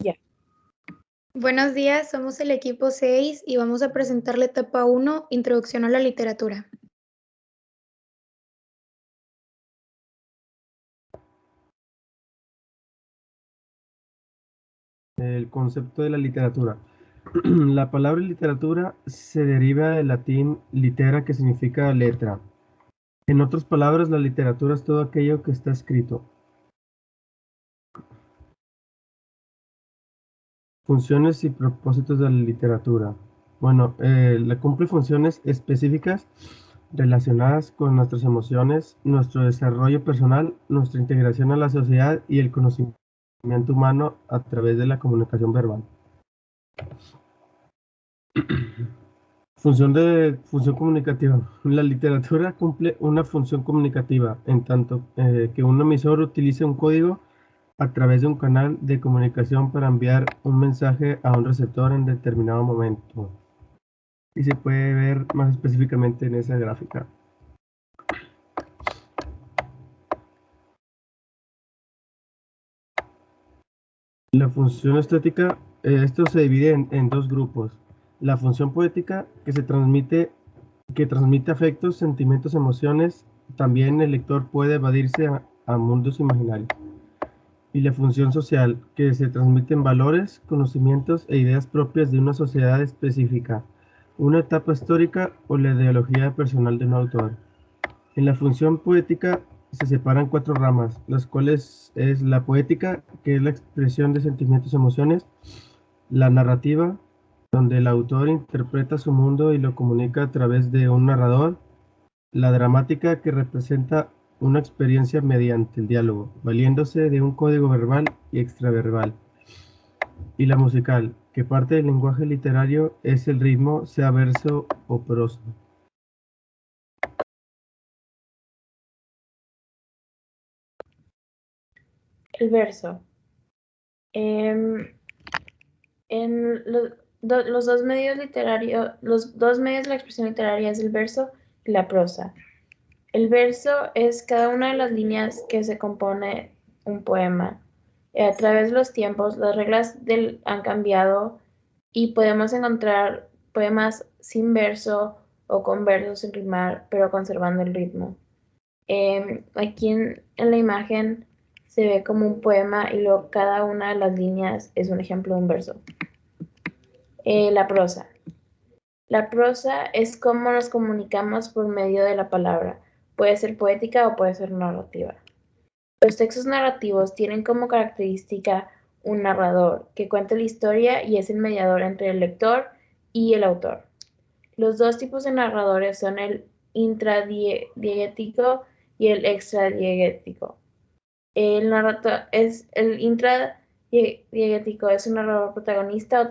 Ya. Buenos días, somos el equipo 6 y vamos a presentar la etapa 1, Introducción a la literatura. El concepto de la literatura. La palabra literatura se deriva del latín litera, que significa letra. En otras palabras, la literatura es todo aquello que está escrito. Funciones y propósitos de la literatura. Bueno, cumple funciones específicas relacionadas con nuestras emociones, nuestro desarrollo personal, nuestra integración a la sociedad y el conocimiento humano a través de la comunicación verbal. Función comunicativa. La literatura cumple una función comunicativa, en tanto que un emisor utilice un código a través de un canal de comunicación para enviar un mensaje a un receptor en determinado momento. Y se puede ver más específicamente en esa gráfica. La función estética, esto se divide en dos grupos. La función poética, que transmite afectos, sentimientos, emociones. También el lector puede evadirse a mundos imaginarios. Y la función social, que se transmiten valores, conocimientos e ideas propias de una sociedad específica, una etapa histórica o la ideología personal de un autor. En la función poética se separan 4 ramas, las cuales es la poética, que es la expresión de sentimientos y emociones; la narrativa, donde el autor interpreta su mundo y lo comunica a través de un narrador; la dramática, que representa una experiencia mediante el diálogo, valiéndose de un código verbal y extraverbal; y la musical, que parte del lenguaje literario es el ritmo, sea verso o prosa. El verso. En los dos medios literarios, los dos medios de la expresión literaria es el verso y la prosa. El verso es cada una de las líneas que se compone un poema. A través de los tiempos, las reglas han cambiado y podemos encontrar poemas sin verso o con versos sin rimar, pero conservando el ritmo. Aquí en la imagen se ve como un poema y luego cada una de las líneas es un ejemplo de un verso. La prosa. La prosa es cómo nos comunicamos por medio de la palabra. Puede ser poética o puede ser narrativa. Los textos narrativos tienen como característica un narrador que cuenta la historia y es el mediador entre el lector y el autor. Los dos tipos de narradores son el intradiegético y el extradiegético. El intradiegético es un narrador protagonista o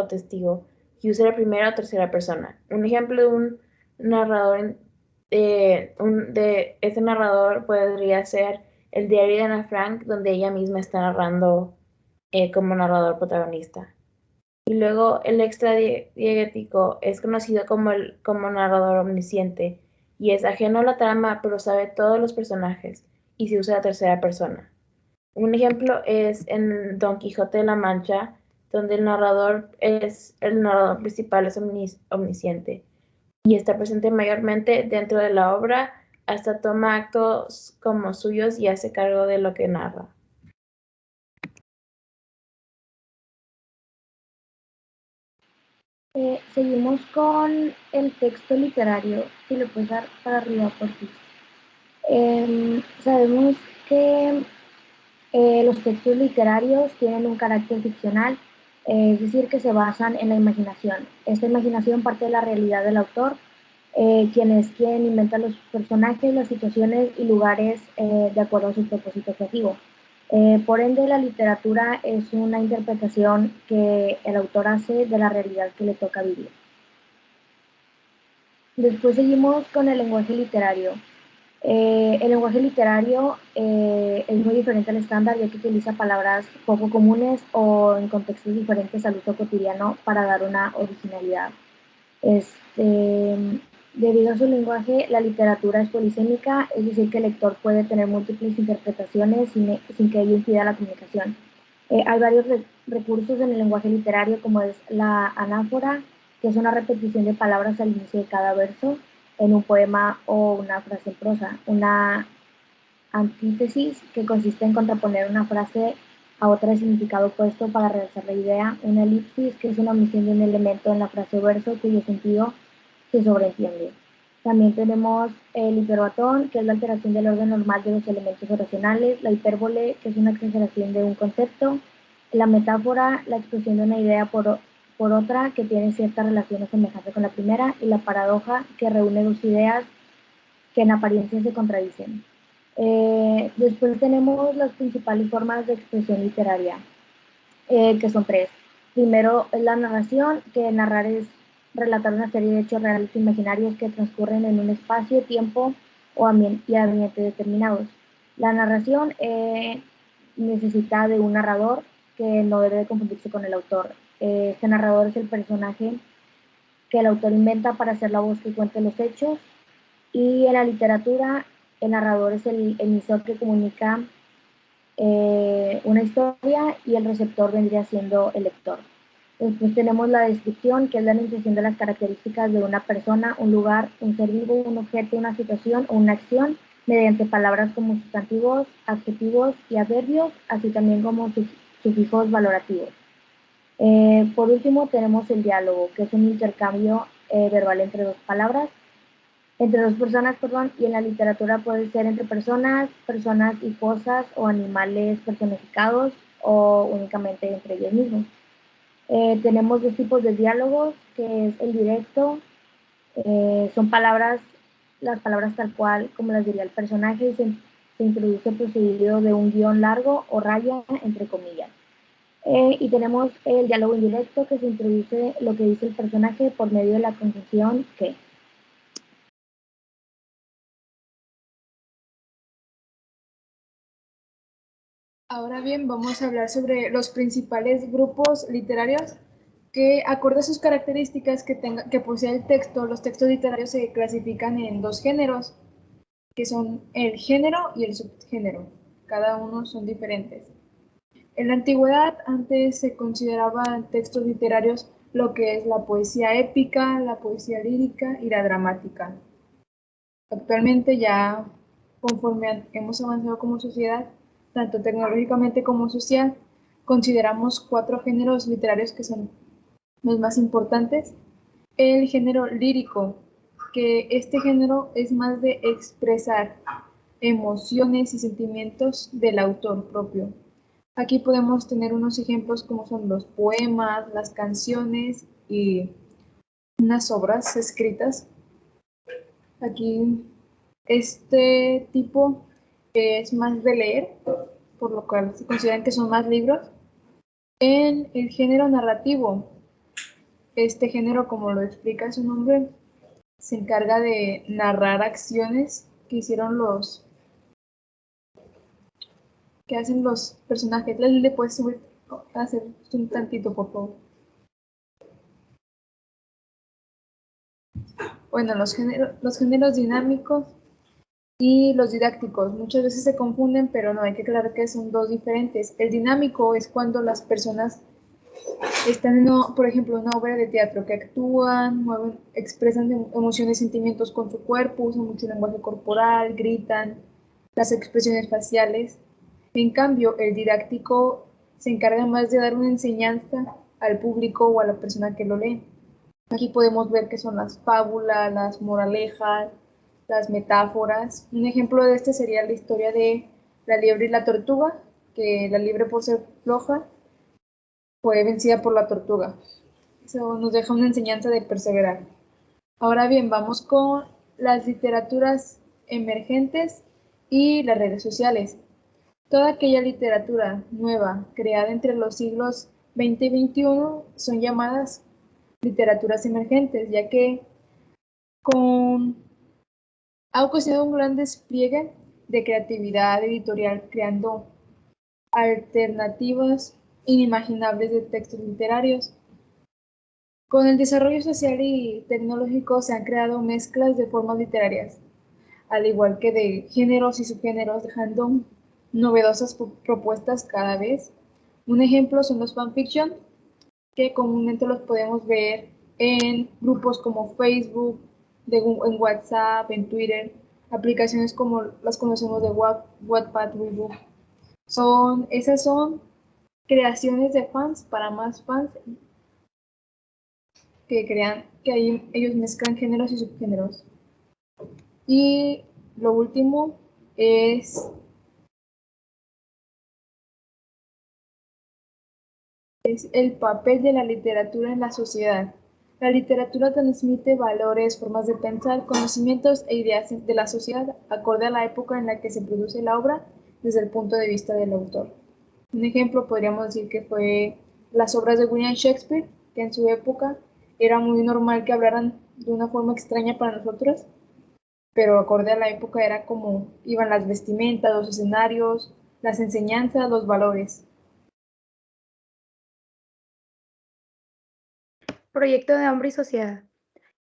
testigo que usa la primera o tercera persona. Un ejemplo de un narrador de ese narrador podría ser el diario de Ana Frank, donde ella misma está narrando como narrador protagonista. Y luego el extradiegético es conocido como narrador omnisciente y es ajeno a la trama, pero sabe todos los personajes y se usa la tercera persona. Un ejemplo es en Don Quijote de la Mancha, donde el narrador principal es omnisciente y está presente mayormente dentro de la obra, hasta toma actos como suyos y hace cargo de lo que narra. Seguimos con el texto literario. Si lo puedes dar para arriba, por favor. Sabemos que los textos literarios tienen un carácter ficcional, es decir, que se basan en la imaginación. Esta imaginación parte de la realidad del autor, quien es quien inventa los personajes, las situaciones y lugares de acuerdo a su propósito creativo. Por ende, la literatura es una interpretación que el autor hace de la realidad que le toca vivir. Después seguimos con el lenguaje literario. El lenguaje literario es muy diferente al estándar, ya que utiliza palabras poco comunes o en contextos diferentes al uso cotidiano para dar una originalidad. Debido a su lenguaje, la literatura es polisémica, es decir, que el lector puede tener múltiples interpretaciones sin que ello impida la comunicación. Hay varios recursos en el lenguaje literario, como es la anáfora, que es una repetición de palabras al inicio de cada verso en un poema o una frase en prosa. Una antítesis, que consiste en contraponer una frase a otra de significado opuesto para realzar la idea. Una elipsis, que es una omisión de un elemento en la frase o verso cuyo sentido se sobreentiende. También tenemos el hiperbatón, que es la alteración del orden normal de los elementos oracionales. La hipérbole, que es una exageración de un concepto. La metáfora, la expresión de una idea por otra que tiene cierta relación o semejanza con la primera. Y la paradoja, que reúne dos ideas que en apariencia se contradicen. Después tenemos las principales formas de expresión literaria, que son tres. Primero es la narración, que narrar es relatar una serie de hechos reales e imaginarios que transcurren en un espacio, tiempo y ambiente determinados. La narración necesita de un narrador que no debe de confundirse con el autor. Este narrador es el personaje que el autor inventa para ser la voz que cuente los hechos. Y en la literatura, el narrador es el emisor que comunica una historia y el receptor vendría siendo el lector. Después tenemos la descripción, que es la enunciación de las características de una persona, un lugar, un ser vivo, un objeto, una situación o una acción, mediante palabras como sustantivos, adjetivos y adverbios, así también como sufijos valorativos. Por último, tenemos el diálogo, que es un intercambio verbal entre dos personas, y en la literatura puede ser entre personas y cosas o animales personificados o únicamente entre ellos mismos. Tenemos dos tipos de diálogos, que es el directo, son las palabras tal cual como las diría el personaje, y se introduce procedido de un guión largo o raya entre comillas. Y tenemos el diálogo indirecto, que se introduce lo que dice el personaje por medio de la conjunción que. Ahora bien, vamos a hablar sobre los principales grupos literarios que, acorde a sus características que posee el texto, los textos literarios se clasifican en dos géneros, que son el género y el subgénero. Cada uno son diferentes. En la antigüedad, antes se consideraban textos literarios lo que es la poesía épica, la poesía lírica y la dramática. Actualmente ya, conforme hemos avanzado como sociedad, tanto tecnológicamente como social, consideramos 4 géneros literarios que son los más importantes. El género lírico, que este género es más de expresar emociones y sentimientos del autor propio. Aquí podemos tener unos ejemplos como son los poemas, las canciones y unas obras escritas. Aquí este tipo es más de leer, por lo cual se consideran que son más libros. En el género narrativo, este género, como lo explica su nombre, se encarga de narrar acciones que hacen los personajes. ¿Le puedes subir a hacer un tantito, por favor? Bueno, los géneros dinámicos y los didácticos muchas veces se confunden, pero no, hay que aclarar que son dos diferentes. El dinámico es cuando las personas están en, por ejemplo, una obra de teatro, que actúan, mueven, expresan emociones, sentimientos con su cuerpo, usan mucho lenguaje corporal, gritan, las expresiones faciales. En cambio, el didáctico se encarga más de dar una enseñanza al público o a la persona que lo lee. Aquí podemos ver que son las fábulas, las moralejas, las metáforas. Un ejemplo de este sería la historia de la liebre y la tortuga, que la liebre, por ser floja, fue vencida por la tortuga. Eso nos deja una enseñanza de perseverar. Ahora bien, vamos con las literaturas emergentes y las redes sociales. Toda aquella literatura nueva creada entre los siglos XX y XXI son llamadas literaturas emergentes, ya que ha ocasionado un gran despliegue de creatividad editorial, creando alternativas inimaginables de textos literarios. Con el desarrollo social y tecnológico se han creado mezclas de formas literarias, al igual que de géneros y subgéneros, dejando novedosas propuestas cada vez. Un ejemplo son los fanfiction, que comúnmente los podemos ver en grupos como Facebook, en WhatsApp, en Twitter, aplicaciones como las conocemos de Wattpad, Rebook. Esas son creaciones de fans para más fans que crean, que ahí ellos mezclan géneros y subgéneros. Y lo último es el papel de la literatura en la sociedad. La literatura transmite valores, formas de pensar, conocimientos e ideas de la sociedad acorde a la época en la que se produce la obra desde el punto de vista del autor. Un ejemplo podríamos decir que fue las obras de William Shakespeare, que en su época era muy normal que hablaran de una forma extraña para nosotros, pero acorde a la época era como iban las vestimentas, los escenarios, las enseñanzas, los valores. Proyecto de Hombre y Sociedad.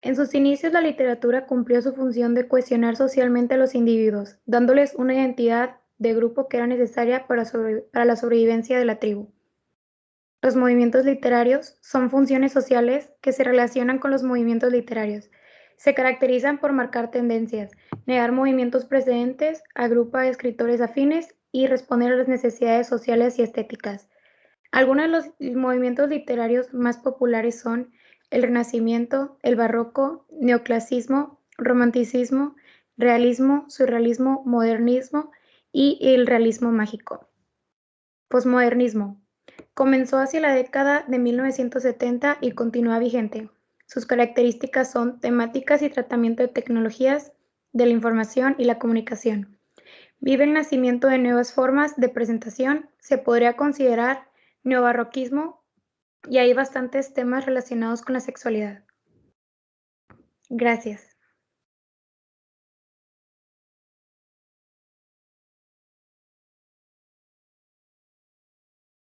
En sus inicios, la literatura cumplió su función de cohesionar socialmente a los individuos, dándoles una identidad de grupo que era necesaria para la sobrevivencia de la tribu. Los movimientos literarios son funciones sociales que se relacionan con los movimientos literarios. Se caracterizan por marcar tendencias, negar movimientos precedentes, agrupa a escritores afines y responder a las necesidades sociales y estéticas. Algunos de los movimientos literarios más populares son el Renacimiento, el Barroco, Neoclasicismo, Romanticismo, Realismo, Surrealismo, Modernismo y el Realismo mágico. Posmodernismo. Comenzó hacia la década de 1970 y continúa vigente. Sus características son temáticas y tratamiento de tecnologías de la información y la comunicación. Vive el nacimiento de nuevas formas de presentación, se podría considerar neobarroquismo y hay bastantes temas relacionados con la sexualidad. Gracias.